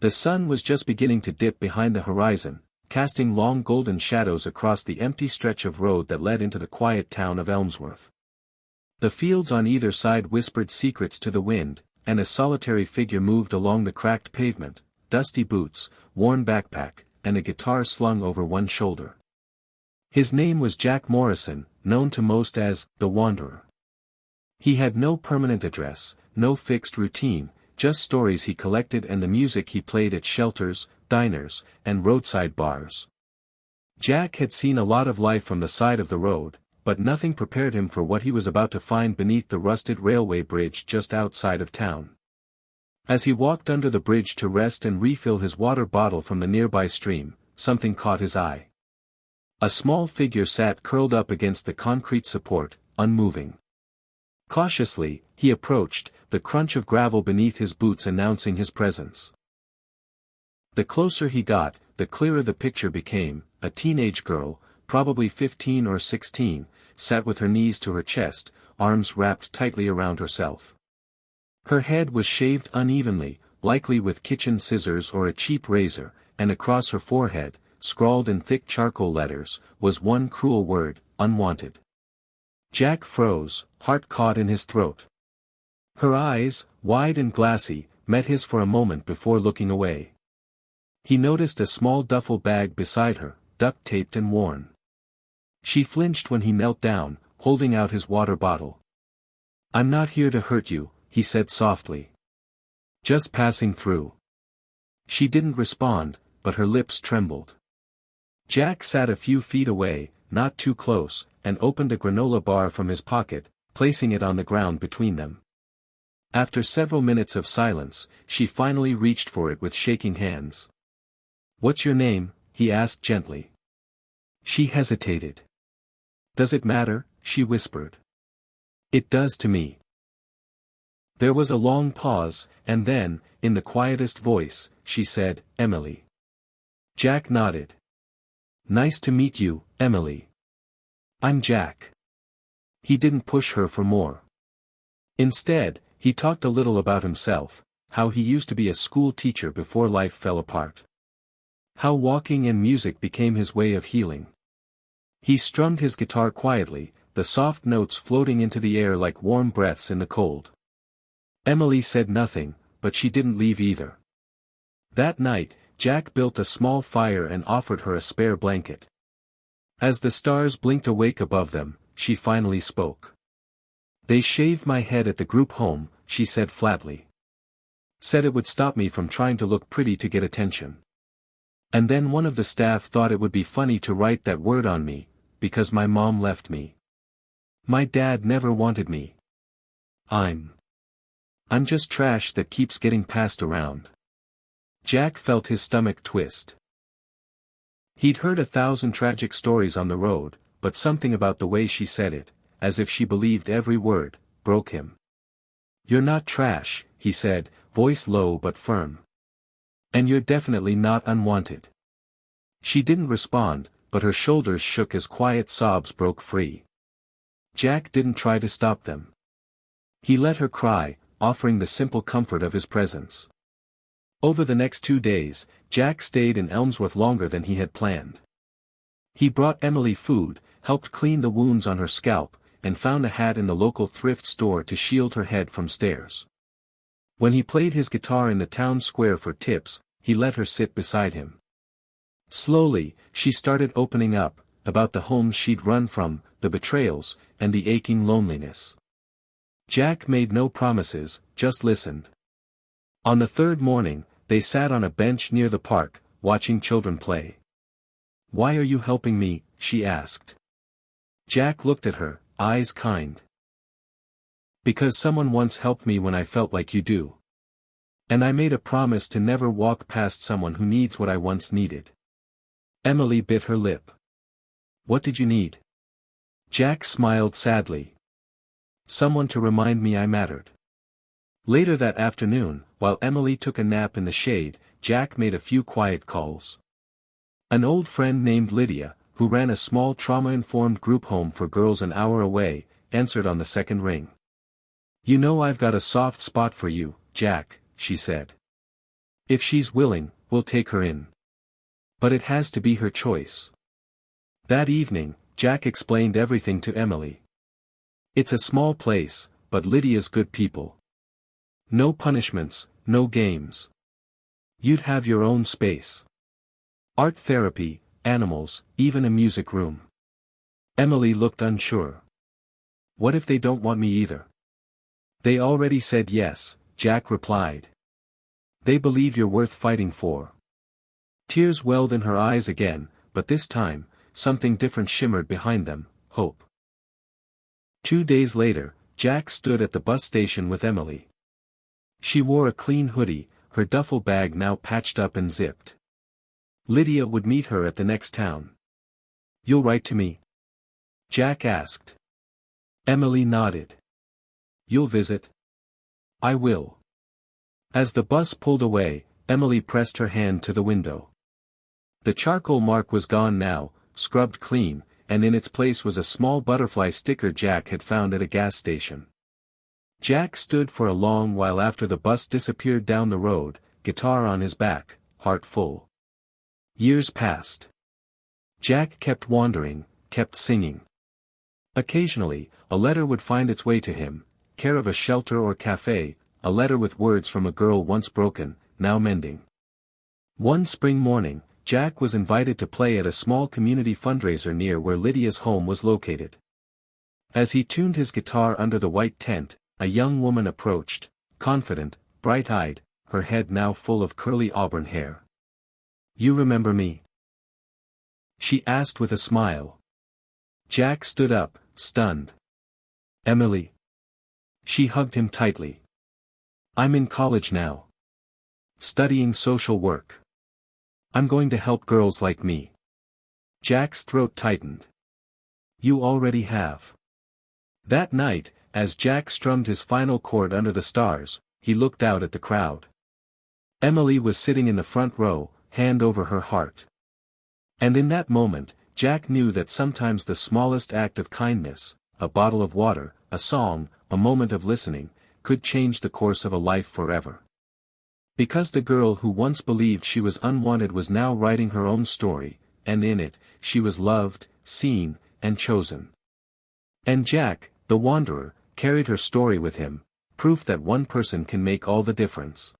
The sun was just beginning to dip behind the horizon, casting long golden shadows across the empty stretch of road that led into the quiet town of Elmsworth. The fields on either side whispered secrets to the wind, and a solitary figure moved along the cracked pavement, dusty boots, worn backpack, and a guitar slung over one shoulder. His name was Jack Morrison, known to most as the Wanderer. He had no permanent address, no fixed routine, just stories he collected and the music he played at shelters, diners, and roadside bars. Jack had seen a lot of life from the side of the road, but nothing prepared him for what he was about to find beneath the rusted railway bridge just outside of town. As he walked under the bridge to rest and refill his water bottle from the nearby stream, something caught his eye. A small figure sat curled up against the concrete support, unmoving. Cautiously, he approached, the crunch of gravel beneath his boots announcing his presence. The closer he got, the clearer the picture became. A teenage girl, probably 15 or 16, sat with her knees to her chest, arms wrapped tightly around herself. Her head was shaved unevenly, likely with kitchen scissors or a cheap razor, and across her forehead, scrawled in thick charcoal letters, was one cruel word: unwanted. Jack froze, heart caught in his throat. Her eyes, wide and glassy, met his for a moment before looking away. He noticed a small duffel bag beside her, duct-taped and worn. She flinched when he knelt down, holding out his water bottle. "I'm not here to hurt you," he said softly. "Just passing through." She didn't respond, but her lips trembled. Jack sat a few feet away, not too close, and opened a granola bar from his pocket, placing it on the ground between them. After several minutes of silence, she finally reached for it with shaking hands. "What's your name?" he asked gently. She hesitated. "Does it matter?" she whispered. "It does to me." There was a long pause, and then, in the quietest voice, she said, "Emily." Jack nodded. "Nice to meet you, Emily. I'm Jack." He didn't push her for more. Instead, he talked a little about himself, how he used to be a school teacher before life fell apart. How walking and music became his way of healing. He strummed his guitar quietly, the soft notes floating into the air like warm breaths in the cold. Emily said nothing, but she didn't leave either. That night, Jack built a small fire and offered her a spare blanket. As the stars blinked awake above them, she finally spoke. "They shaved my head at the group home," she said flatly. "Said it would stop me from trying to look pretty to get attention. And then one of the staff thought it would be funny to write that word on me, because my mom left me. My dad never wanted me. I'm just trash that keeps getting passed around." Jack felt his stomach twist. He'd heard 1,000 tragic stories on the road, but something about the way she said it, as if she believed every word, broke him. "You're not trash," he said, voice low but firm. "And you're definitely not unwanted." She didn't respond, but her shoulders shook as quiet sobs broke free. Jack didn't try to stop them. He let her cry, offering the simple comfort of his presence. Over the next 2 days, Jack stayed in Elmsworth longer than he had planned. He brought Emily food, helped clean the wounds on her scalp, and found a hat in the local thrift store to shield her head from stares. When he played his guitar in the town square for tips, he let her sit beside him. Slowly, she started opening up, about the homes she'd run from, the betrayals, and the aching loneliness. Jack made no promises, just listened. On the third morning, they sat on a bench near the park, watching children play. "Why are you helping me?" she asked. Jack looked at her, eyes kind. "Because someone once helped me when I felt like you do. And I made a promise to never walk past someone who needs what I once needed." Emily bit her lip. "What did you need?" Jack smiled sadly. "Someone to remind me I mattered." Later that afternoon, while Emily took a nap in the shade, Jack made a few quiet calls. An old friend named Lydia, who ran a small trauma-informed group home for girls an hour away, answered on the second ring. "You know I've got a soft spot for you, Jack," she said. If she's willing, we'll take her in. But it has to be her choice. That evening, Jack explained everything to Emily. It's a small place, but Lydia's good people. No punishments, no games. You'd have your own space. Art therapy, animals, even a music room. Emily looked unsure. What if they don't want me either? They already said yes, Jack replied. They believe you're worth fighting for. Tears welled in her eyes again, but this time, something different shimmered behind them, hope. 2 days later, Jack stood at the bus station with Emily. She wore a clean hoodie, her duffel bag now patched up and zipped. Lydia would meet her at the next town. You'll write to me? Jack asked. Emily nodded. You'll visit? I will. As the bus pulled away, Emily pressed her hand to the window. The charcoal mark was gone now, scrubbed clean, and in its place was a small butterfly sticker Jack had found at a gas station. Jack stood for a long while after the bus disappeared down the road, guitar on his back, heart full. Years passed. Jack kept wandering, kept singing. Occasionally, a letter would find its way to him, care of a shelter or cafe, a letter with words from a girl once broken, now mending. One spring morning, Jack was invited to play at a small community fundraiser near where Lydia's home was located. As he tuned his guitar under the white tent, a young woman approached, confident, bright-eyed, her head now full of curly auburn hair. You remember me? She asked with a smile. Jack stood up, stunned. Emily. She hugged him tightly. I'm in college now. Studying social work. I'm going to help girls like me. Jack's throat tightened. You already have. That night, as Jack strummed his final chord under the stars, he looked out at the crowd. Emily was sitting in the front row, hand over her heart. And in that moment, Jack knew that sometimes the smallest act of kindness, a bottle of water, a song, a moment of listening, could change the course of a life forever. Because the girl who once believed she was unwanted was now writing her own story, and in it, she was loved, seen, and chosen. And Jack, the wanderer, carried her story with him, proof that one person can make all the difference.